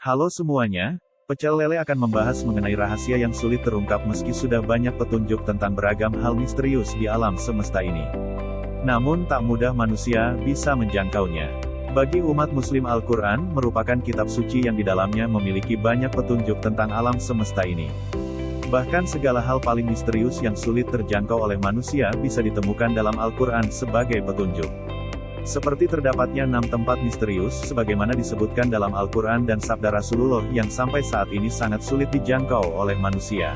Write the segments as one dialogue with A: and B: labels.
A: Halo semuanya, Pecel Lele akan membahas mengenai rahasia yang sulit terungkap meski sudah banyak petunjuk tentang beragam hal misterius di alam semesta ini. Namun tak mudah manusia bisa menjangkaunya. Bagi umat muslim Al-Quran merupakan kitab suci yang di dalamnya memiliki banyak petunjuk tentang alam semesta ini. Bahkan segala hal paling misterius yang sulit terjangkau oleh manusia bisa ditemukan dalam Al-Quran sebagai petunjuk. Seperti terdapatnya 6 tempat misterius sebagaimana disebutkan dalam Al-Quran dan sabda Rasulullah yang sampai saat ini sangat sulit dijangkau oleh manusia.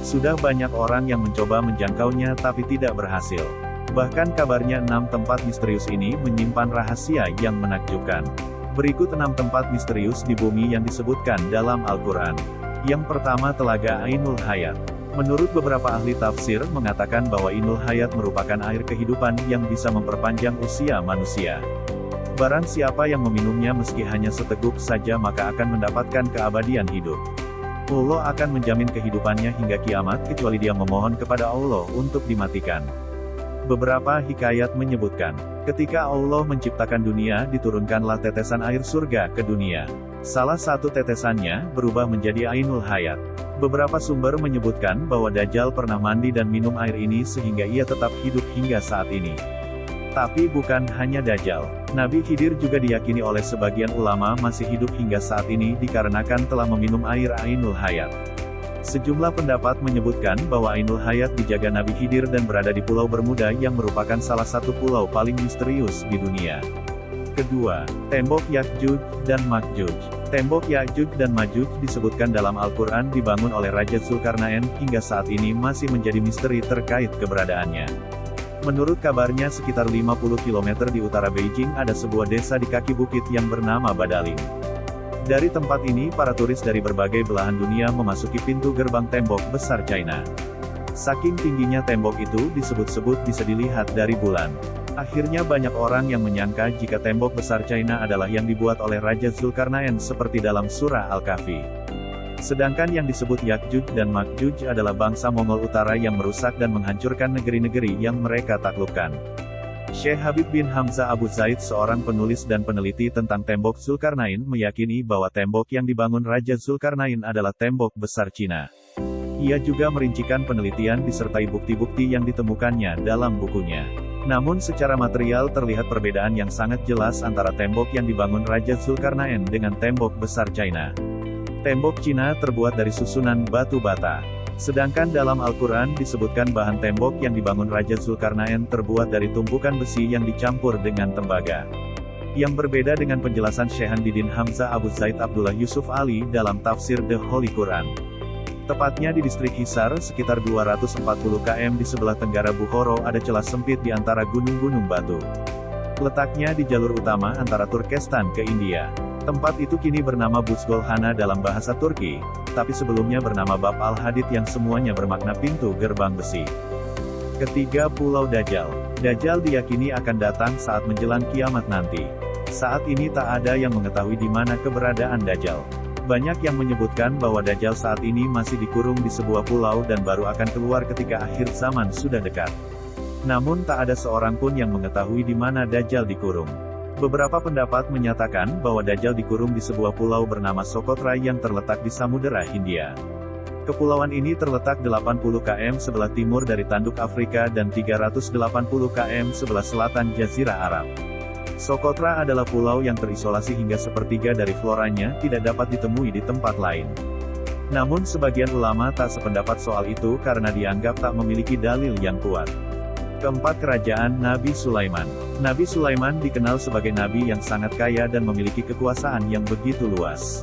A: Sudah banyak orang yang mencoba menjangkaunya tapi tidak berhasil. Bahkan kabarnya 6 tempat misterius ini menyimpan rahasia yang menakjubkan. Berikut 6 tempat misterius di bumi yang disebutkan dalam Al-Quran. Yang pertama, Telaga Ainul Hayat. Menurut beberapa ahli tafsir mengatakan bahwa Ainul Hayat merupakan air kehidupan yang bisa memperpanjang usia manusia. Barang siapa yang meminumnya meski hanya seteguk saja maka akan mendapatkan keabadian hidup. Allah akan menjamin kehidupannya hingga kiamat kecuali dia memohon kepada Allah untuk dimatikan. Beberapa hikayat menyebutkan, ketika Allah menciptakan dunia diturunkanlah tetesan air surga ke dunia. Salah satu tetesannya berubah menjadi Ainul Hayat. Beberapa sumber menyebutkan bahwa Dajjal pernah mandi dan minum air ini sehingga ia tetap hidup hingga saat ini. Tapi bukan hanya Dajjal. Nabi Khidir juga diyakini oleh sebagian ulama masih hidup hingga saat ini dikarenakan telah meminum air Ainul Hayat. Sejumlah pendapat menyebutkan bahwa Ainul Hayat dijaga Nabi Khidir dan berada di Pulau Bermuda yang merupakan salah satu pulau paling misterius di dunia. Kedua, Tembok Ya'juj dan Ma'juj. Tembok Ya'juj dan Ma'juj disebutkan dalam Al-Quran dibangun oleh Raja Zulkarnain, hingga saat ini masih menjadi misteri terkait keberadaannya. Menurut kabarnya sekitar 50 km di utara Beijing ada sebuah desa di kaki bukit yang bernama Badaling. Dari tempat ini para turis dari berbagai belahan dunia memasuki pintu gerbang tembok besar China. Saking tingginya tembok itu disebut-sebut bisa dilihat dari bulan. Akhirnya banyak orang yang menyangka jika tembok besar China adalah yang dibuat oleh Raja Zulkarnain seperti dalam surah Al-Kahfi. Sedangkan yang disebut Ya'juj dan Ma'juj adalah bangsa Mongol Utara yang merusak dan menghancurkan negeri-negeri yang mereka taklukkan. Syekh Habib bin Hamzah Abu Zaid, seorang penulis dan peneliti tentang tembok Zulkarnain, meyakini bahwa tembok yang dibangun Raja Zulkarnain adalah tembok besar Cina. Ia juga merincikan penelitian disertai bukti-bukti yang ditemukannya dalam bukunya. Namun secara material terlihat perbedaan yang sangat jelas antara tembok yang dibangun Raja Zulkarnain dengan tembok besar China. Tembok Cina terbuat dari susunan batu bata. Sedangkan dalam Al-Quran disebutkan bahan tembok yang dibangun Raja Zulkarnain terbuat dari tumpukan besi yang dicampur dengan tembaga. Yang berbeda dengan penjelasan Syekh Handidin Hamzah Abu Zaid Abdullah Yusuf Ali dalam tafsir The Holy Quran. Tepatnya di distrik Hisar, sekitar 240 km di sebelah tenggara Bukhara ada celah sempit di antara gunung-gunung batu. Letaknya di jalur utama antara Turkestan ke India. Tempat itu kini bernama Buzgolhana dalam bahasa Turki, tapi sebelumnya bernama Bab Al-Hadid yang semuanya bermakna pintu gerbang besi. Ketiga, Pulau Dajjal. Dajjal diyakini akan datang saat menjelang kiamat nanti. Saat ini tak ada yang mengetahui di mana keberadaan Dajjal. Banyak yang menyebutkan bahwa Dajjal saat ini masih dikurung di sebuah pulau dan baru akan keluar ketika akhir zaman sudah dekat. Namun tak ada seorang pun yang mengetahui di mana Dajjal dikurung. Beberapa pendapat menyatakan bahwa Dajjal dikurung di sebuah pulau bernama Socotra yang terletak di Samudera Hindia. Kepulauan ini terletak 80 km sebelah timur dari tanduk Afrika dan 380 km sebelah selatan Jazirah Arab. Socotra adalah pulau yang terisolasi hingga sepertiga dari floranya tidak dapat ditemui di tempat lain. Namun sebagian ulama tak sependapat soal itu karena dianggap tak memiliki dalil yang kuat. Keempat, Kerajaan Nabi Sulaiman. Nabi Sulaiman dikenal sebagai nabi yang sangat kaya dan memiliki kekuasaan yang begitu luas.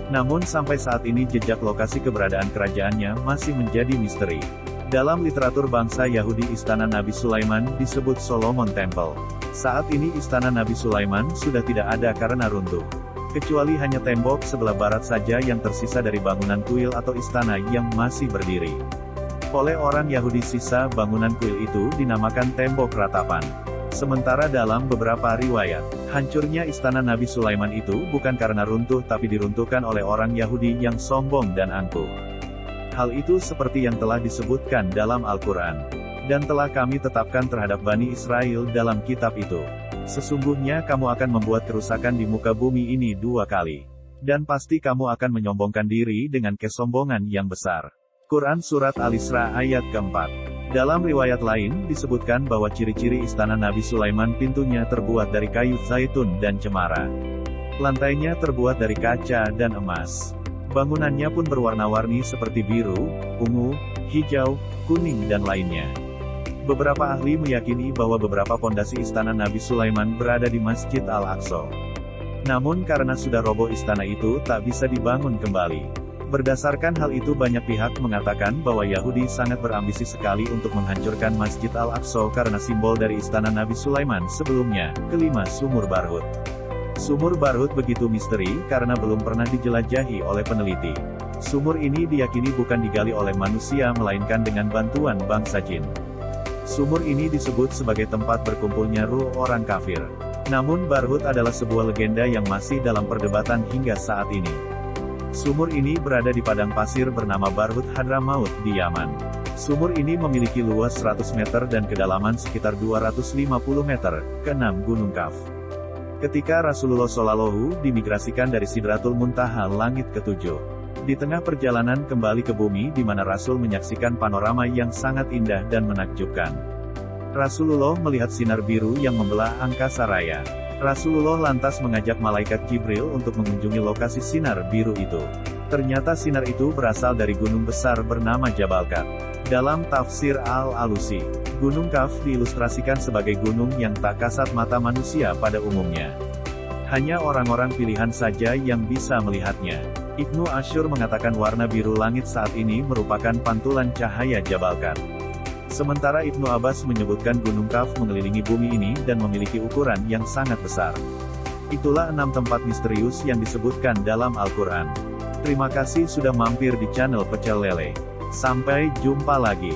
A: Namun sampai saat ini jejak lokasi keberadaan kerajaannya masih menjadi misteri. Dalam literatur bangsa Yahudi, istana Nabi Sulaiman disebut Solomon Temple. Saat ini istana Nabi Sulaiman sudah tidak ada karena runtuh. Kecuali hanya tembok sebelah barat saja yang tersisa dari bangunan kuil atau istana yang masih berdiri. Oleh orang Yahudi sisa bangunan kuil itu dinamakan tembok ratapan. Sementara dalam beberapa riwayat, hancurnya istana Nabi Sulaiman itu bukan karena runtuh tapi diruntuhkan oleh orang Yahudi yang sombong dan angkuh. Hal itu seperti yang telah disebutkan dalam Al-Quran. Dan telah kami tetapkan terhadap Bani Israel dalam kitab itu. Sesungguhnya kamu akan membuat kerusakan di muka bumi ini 2 kali. Dan pasti kamu akan menyombongkan diri dengan kesombongan yang besar. Quran Surat Al-Isra ayat keempat. Dalam riwayat lain, disebutkan bahwa ciri-ciri istana Nabi Sulaiman pintunya terbuat dari kayu zaitun dan cemara. Lantainya terbuat dari kaca dan emas. Bangunannya pun berwarna-warni seperti biru, ungu, hijau, kuning dan lainnya. Beberapa ahli meyakini bahwa beberapa pondasi istana Nabi Sulaiman berada di Masjid Al-Aqsa. Namun karena sudah roboh istana itu tak bisa dibangun kembali. Berdasarkan hal itu banyak pihak mengatakan bahwa Yahudi sangat berambisi sekali untuk menghancurkan Masjid Al-Aqsa karena simbol dari istana Nabi Sulaiman sebelumnya. Kelima, Sumur Barhut. Sumur Barhut begitu misteri karena belum pernah dijelajahi oleh peneliti. Sumur ini diyakini bukan digali oleh manusia melainkan dengan bantuan bangsa jin. Sumur ini disebut sebagai tempat berkumpulnya ruh orang kafir. Namun Barhut adalah sebuah legenda yang masih dalam perdebatan hingga saat ini. Sumur ini berada di padang pasir bernama Barhut Hadramaut di Yaman. Sumur ini memiliki luas 100 meter dan kedalaman sekitar 250 meter. Keenam, Gunung Kaf. Ketika Rasulullah Shallallahu dimigrasikan dari Sidratul Muntaha langit ketujuh. Di tengah perjalanan kembali ke bumi di mana Rasul menyaksikan panorama yang sangat indah dan menakjubkan. Rasulullah melihat sinar biru yang membelah angkasa raya. Rasulullah lantas mengajak malaikat Jibril untuk mengunjungi lokasi sinar biru itu. Ternyata sinar itu berasal dari gunung besar bernama Jabal Kaf. Dalam tafsir Al-Alusi, Gunung Kaf diilustrasikan sebagai gunung yang tak kasat mata manusia pada umumnya. Hanya orang-orang pilihan saja yang bisa melihatnya. Ibnu Asyur mengatakan warna biru langit saat ini merupakan pantulan cahaya Jabal Kaf. Sementara Ibnu Abbas menyebutkan Gunung Kaf mengelilingi bumi ini dan memiliki ukuran yang sangat besar. Itulah 6 tempat misterius yang disebutkan dalam Al-Quran. Terima kasih sudah mampir di channel Pecel Lele. Sampai jumpa lagi.